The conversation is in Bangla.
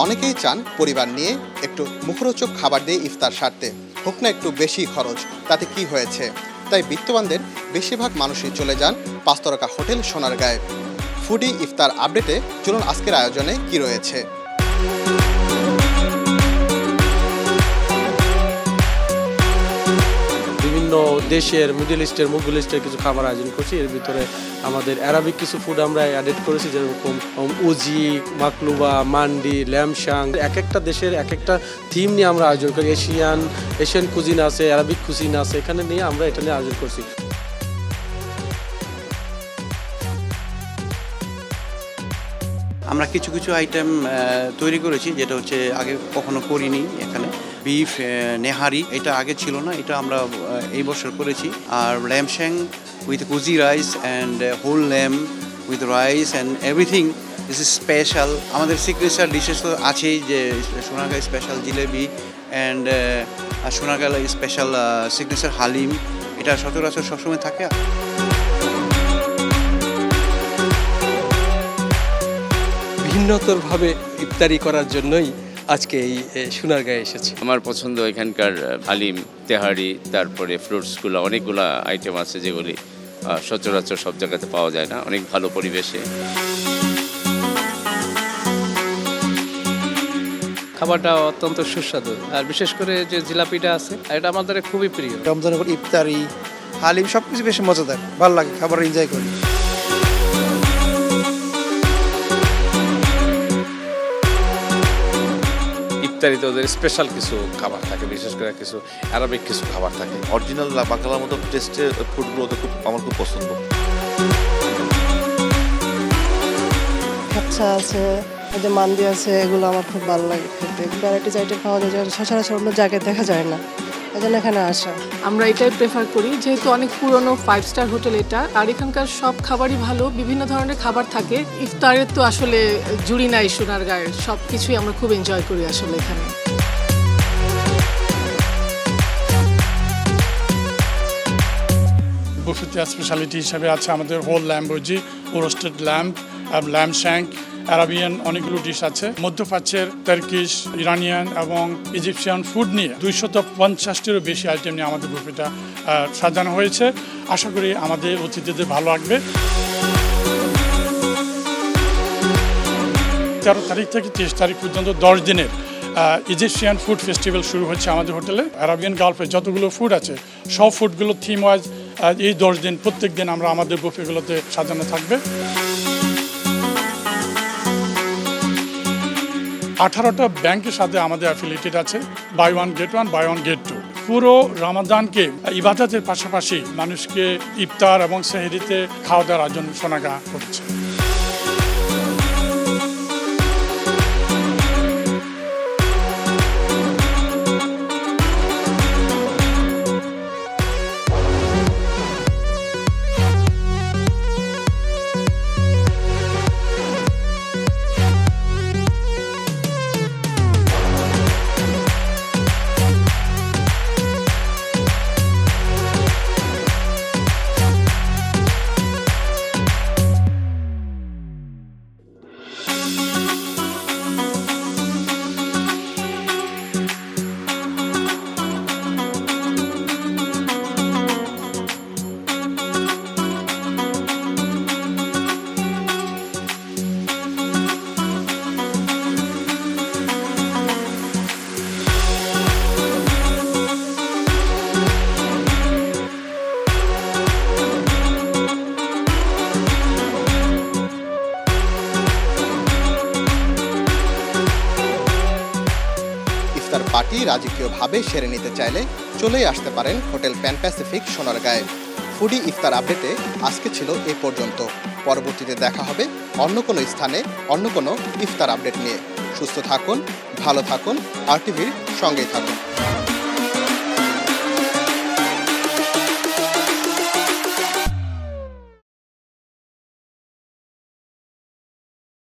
অনেকেই চান পরিবার নিয়ে একটু মুখরোচক খাবার দিয়ে ইফতার সারতে, হোক না একটু বেশি খরচ, তাতে কি হয়েছে। তাই বিত্তবানদের বেশিরভাগ মানুষই চলে যান 5 তারকা হোটেল সোনারগাঁয়ে। ফুডি ইফতার আপডেটে চলুন আজকের আয়োজনে কি রয়েছে। বিভিন্ন দেশের মিডল ইস্টের মুঘল ইস্টের কিছু খাবার আয়োজন করছি। এর ভিতরে আমাদের অ্যারাবিক কিছু ফুড আমরা অ্যাডেড করেছি, যেরকম উজি, মাকলুবা, মান্ডি, ল্যামশাং। এক একটা দেশের এক একটা থিম নিয়ে আমরা আয়োজন করি। এশিয়ান কুজিন আছে, অ্যারাবিক কুজিন আছে, এখানে নিয়ে আমরা এটা নিয়ে আয়োজন করছি। আমরা কিছু কিছু আইটেম তৈরি করেছি, যেটা হচ্ছে আগে কখনো করিনি। এখানে বিফ নেহারি, এটা আগে ছিল না, এটা আমরা এই বছর করেছি। আর ল্যামশ্যাং উইথ কুজি rice and whole lamb with rice and everything. This is special. আমাদের সিগনেচার ডিশেস তো আছেই, যে Sonargaon special jalebi and Sonargaon special signature haleem, এটা সচরাচর সবসময় থাকে। ভিন্নতরভাবে ইফতারি করার জন্যই আজকে এই সোনারগাঁয়ে এসেছি। আমার পছন্দ এখানকার হালিম, তেহারি, তারপরে ফ্রুটসগুলো, অনেকগুলো আইটেম আছে যেগুলি সচরাচর সব জায়গাতে পাওয়া যায় না, অনেক ভালো পরিবেশে। খাবারটা অত্যন্ত সুস্বাদু, আর বিশেষ করে যে জিলাপিটা আছে এটা আমাদের খুবই প্রিয়। রমজানের ইফতারি, হালিম সবকিছু বেশি মজাদার, ভালো লাগে, খাবার এনজয় করি। ইফতারিতে ওদের স্পেশাল কিছু খাবার থাকে, বিশেষ করে কিছু অ্যারাবিক কিছু খাবার থাকে। অরিজিনাল বাংলার মতো টেস্টের ফুডগুলো তো আমার খুব পছন্দ। আচ্ছা আছে, যে মান্দি আছে, এগুলো আমার খুব ভালো লাগে খেতে। ভ্যারাইটিস আইটেম পাওয়া যায়, যেটা সচরাচর অন্য জায়গায় দেখা যায় না, এই জন্য এখানে আসা। আমরা এটাই প্রেফার করি, যেহেতু অনেক পুরনো 5 স্টার হোটেল এটা, আর এখানকার সব খাবারই ভালো, বিভিন্ন ধরনের খাবার থাকে। ইফতারের তো আসলে জুড়ি নাই সোনারগাঁয়ের, সব কিছুই আমরা খুব এনজয় করি আসলে এখানে। বুফেতে স্পেশালিটি হিসাবে আছে আমাদের হোল ল্যাম্ব উজি, রোস্টেড ল্যাম্ব, ল্যামশ্যাঙ্ক, অ্যারাবিয়ান অনেকগুলো ডিশ আছে। মধ্যপ্রাচ্যের, টার্কিশ, ইরানিয়ান এবং ইজিপশিয়ান ফুড নিয়ে 250টিরও বেশি আইটেম নিয়ে আমাদের বুফেটা সাজানো হয়েছে। আশা করি আমাদের অতিথিদের ভালো লাগবে। 13 তারিখ থেকে 30 তারিখ পর্যন্ত 10 দিনের ইজিপশিয়ান ফুড ফেস্টিভ্যাল শুরু হচ্ছে আমাদের হোটেলে। অ্যারাবিয়ান গালফে যতগুলো ফুড আছে সব ফুডগুলো থিম ওয়াইজ এই 10 দিন প্রত্যেক দিন আমরা আমাদের বুফেগুলোতে সাজানো থাকবে। 18টা ব্যাংকের সাথে আমাদের অ্যাফিলিয়েটেড আছে। Buy one get one, buy one get two. পুরো রমাদানকে ইবাদতের পাশাপাশি মানুষকে ইফতার এবং সেহরিতে খাওয়া দাওয়ার আয়োজন সোনারগাঁ করছে। পার্টি রাজকীয়ভাবে সেরে নিতে চাইলে চলেই আসতে পারেন হোটেল প্যান প্যাসিফিক সোনারগাঁয়ে। ফুডি ইফতার আপডেটে আজকে ছিল এ পর্যন্ত। পরবর্তীতে দেখা হবে অন্য কোনো স্থানে অন্য কোনো ইফতার আপডেট নিয়ে। সুস্থ থাকুন, ভালো থাকুন, আর টিভির সঙ্গেই থাকুন।